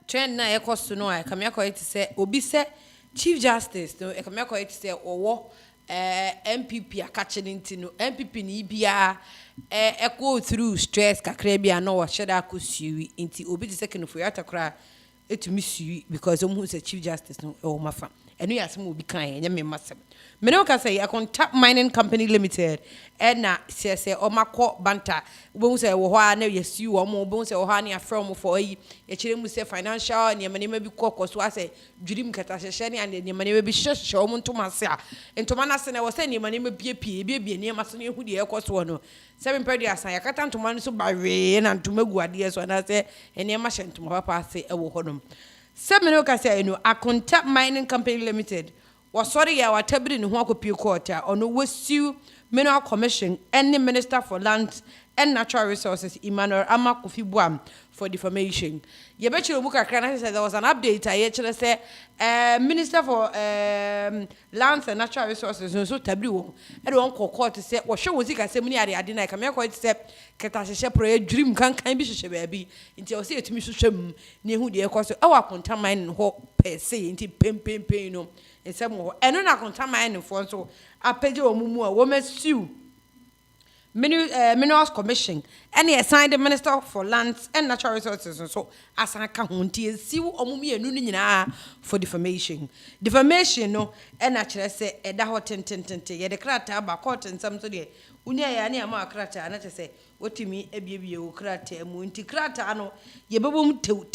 Trend na cost to know I come here to say obi say Chief Justice no come here to say owo MPP a catching into no MPP ni bia go through stress kakra bia no wa sheda akosui into obi the second for yata kra etumi sui because who say Chief Justice no e wo mafa enu yasem obi kan enye me masem me no ka say Akonta Mining Company Limited na say o makọ banta wo say wo ho a na yesi wo mo wo say wo ho na afrɛ for yi e kire mu say financial ne manema bi kokọ so ase dwirim kata hyehye ne ne manema bi hyehye wo mo ntoma se a ntoma na se na wo say ne manema bie ne maso ne hu de ekoso no 7 pedi asan yakata ntoma no so bawe na ntoma gu ade so na say ne ma hye ntoma papa ase e wo hodom se me no ka say no Akonta Mining Company Limited was sorry ya watabiri ni ho akopie court a ono wasiu Mineral Commission and the Minister for Lands and Natural Resources Emmanuel Amakofi-Boam for defamation. You bet you look at there was an update. I actually say Minister for Lands and Natural Resources no so taboo. I don't call court to say what show was it I say many I didn't come here quite step Ketashe prayer dream can be she baby until I see it to me so near who the course our contaminant hope per se into pain you know. And some more, and not contaminating for so a page or mumu, a woman sue Minerals Commission, and he assigned the Minister for Lands and Natural Resources, and so as I can't see or mummy and nunina for defamation. Defamation, no, and actually say a daho tente, yet the crater about court and some today. Unia near my crater, and I say, what to me, a baby, crater, munti crater, no, ye boom till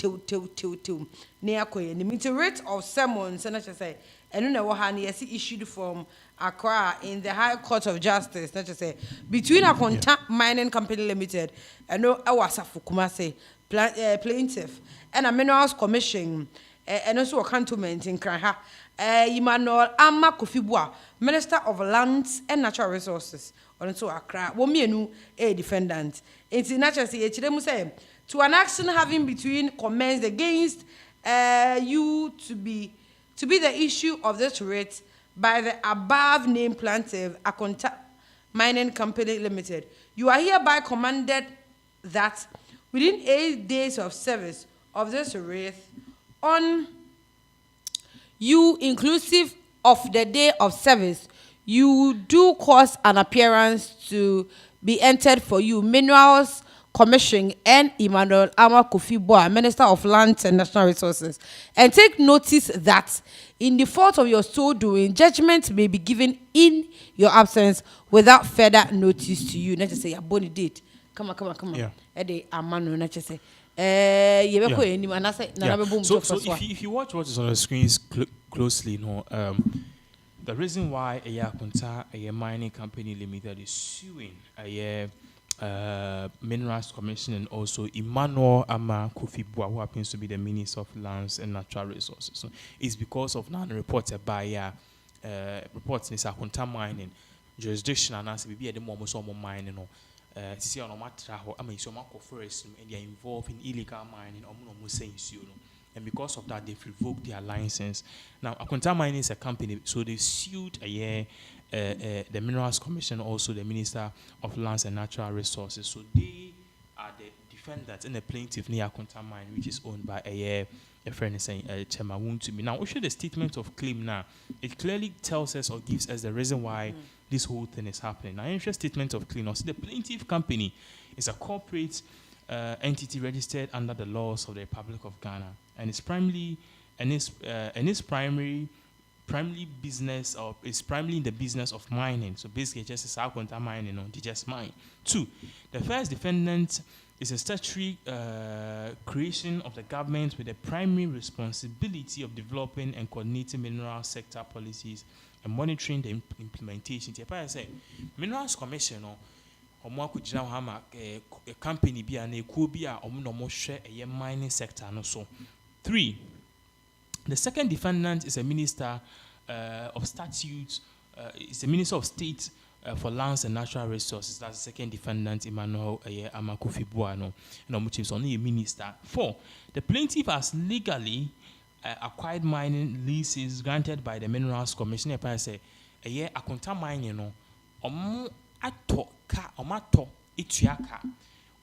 near Koy, and the meter rate of sermons, and I say. And you know what issued from Accra in the High Court of Justice, not to say between Akonta Mining Company Limited and no Awasafu Kumase plaintiff and a Minerals Commission and also a cantonment in Kraha. Emmanuel Amakofi-Boam, Minister of Lands and Natural Resources, and also Accra. Womienu a defendant. It's naturally say to an action having between comments against you to be the issue of this writ by the above named plaintiff, Akonta Mining Company Limited. You are hereby commanded that within 8 days of service of this writ, on you inclusive of the day of service, you do cause an appearance to be entered for you, Minerals Commission and Emmanuel Amakofi-Boam, Minister of Lands and Natural Resources, and take notice that in default of your so doing, judgment may be given in your absence without further notice to you. Not to say a bony date. Come on. Yeah. Ede amano not to say. So if you watch what is on the screens closely, the reason why Akonta Mining Company Limited is suing Minerals Commission and also Emmanuel Amakofi-Boam, who happens to be the Minister of Lands and Natural Resources. So it's because of non-reported by reports in Akonta Mining jurisdiction and as we at the moment some mining see on matter I mean so forest and they are involved in illegal mining and because of that they've revoked their license. Now Akonta Mining is a company, so they sued the Minerals Commission, also the Minister of Lands and Natural Resources. So they are the defendants and the plaintiff near Akonta Mining, which is owned by a friend saying Chema Wontumi. Now, we show the statement of claim now. It clearly tells us or gives us the reason why this whole thing is happening. Now, initial statement of claim. Also, the plaintiff company is a corporate entity registered under the laws of the Republic of Ghana, and it's primarily primary business, or it's primarily in the business of mining. So basically, just as Akonta Mining, they just mine. 2, the first defendant is a statutory creation of the government with the primary responsibility of developing and coordinating mineral sector policies and monitoring the implementation. I say, Minerals Commission, a company be an ekobia or share a mining sector. So 3, the second defendant is a minister of statutes, is the Minister of State for Lands and Natural Resources. That's the second defendant, Emmanuel Amakofi-Boam, which is only a minister. 4, the plaintiff has legally acquired mining leases granted by the Minerals Commission. I say, Akonta Mining, ato ka, omato ituaka.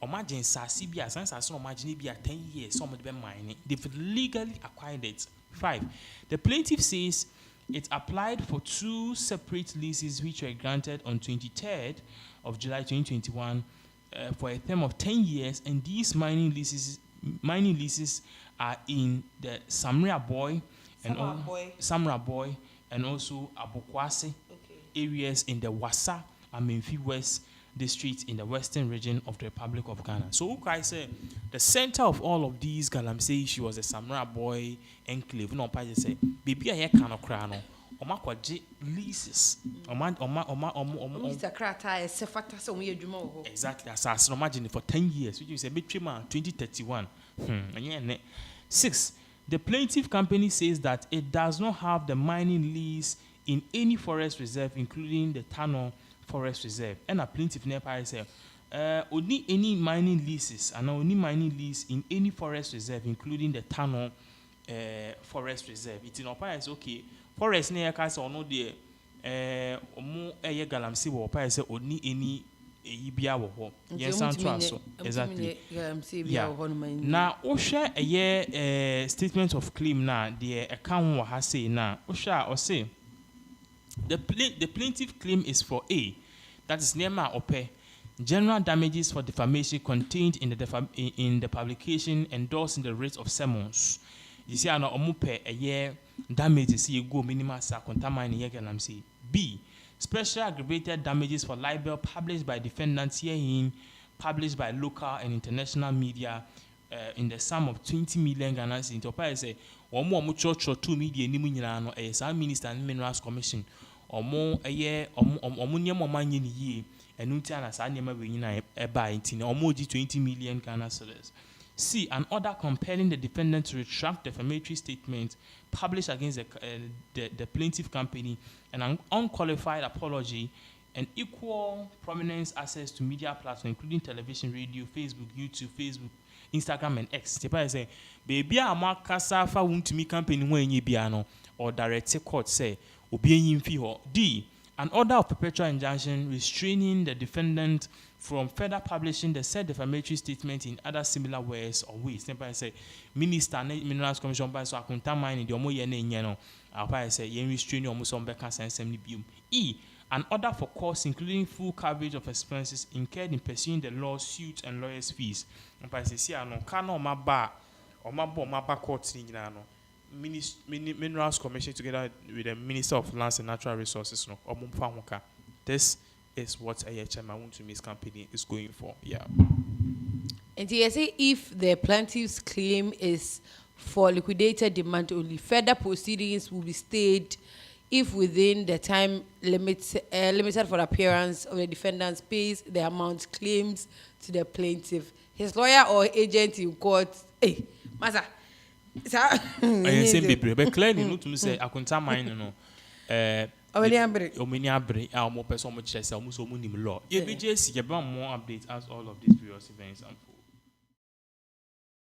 imagine Sasibia, since imagine be 10 years, some of them mining. They've legally acquired it. 5. The plaintiff says it applied for 2 separate leases which were granted on 23rd of July 2021 for a term of 10 years, and these mining leases are in the Samra Boy and also Abokwase areas in the Wassa and Memphis West districts in the western region of the Republic of Ghana. So I say the center of all of these galamsey she was a Samra Boy enclave. No, I say baby I cannot cry no. Oma kwaje leases. Exactly. As imagine for 10 years, which is a bit 2031. 6. The plaintiff company says that it does not have the mining lease in any forest reserve, including the Tano Forest Reserve. And a plaintiff nearby say, only any mining leases, and only mining lease in any forest reserve, including the Tano Forest Reserve. It's in Opaya is okay. Forest near Casa or no dear, more a galamsi or Opaya say only any. Yes, exactly. Yeah. Now, Osha a year statement of claim now, the account has say now. Osha or say the plaintiff claim is for A, that is Nema Ope, general damages for defamation contained in the publication endorsing the rate of summons. You see, I know Omupe a year damages you go minimal sa contaminate yegalam say B. Special aggravated damages for libel published by defendants herein, published by local and international media in the sum of 20 million Ghana cedis. Into say, or more church or 2 media ni munyano a Sam Minister and Minerals Commission, or more a year or munya more money in a year, and Nutiana Sanima Winina a buy or more 20 million Ghana cedis. C. An order compelling the defendant to retract defamatory statement published against the plaintiff company, and an unqualified apology, and equal prominence access to media platforms, including television, radio, Facebook, Instagram, and X. They say, baby, I'm a casafa Wontumi company when you piano or direct court say, obeying fee. D. An order of perpetual injunction restraining the defendant from further publishing the said defamatory statement in other similar ways or ways. Never say Minister Minerals Commission by so Akonta mine the omo yene nyeno. I'll say yen restraining almost on Becca and E. An order for costs including full coverage of expenses incurred in pursuing the lawsuit and lawyers' fees. I'll say see no cano my bar or my bar courts in Ghana. Minerals Commission together with the Minister of Lands and Natural Resources no Omumfanwoka. This is what AHM Wontumi company is going for. Yeah. And you say if the plaintiff's claim is for liquidated demand only, further proceedings will be stayed if within the time limit limited for appearance of the defendant pays the amount claims to the plaintiff. His lawyer or agent in court, hey, Master. I say but clearly not to say Akonta mine no Omeniabre our more person much less almost law. If we just get more updates as all of these various events unfold.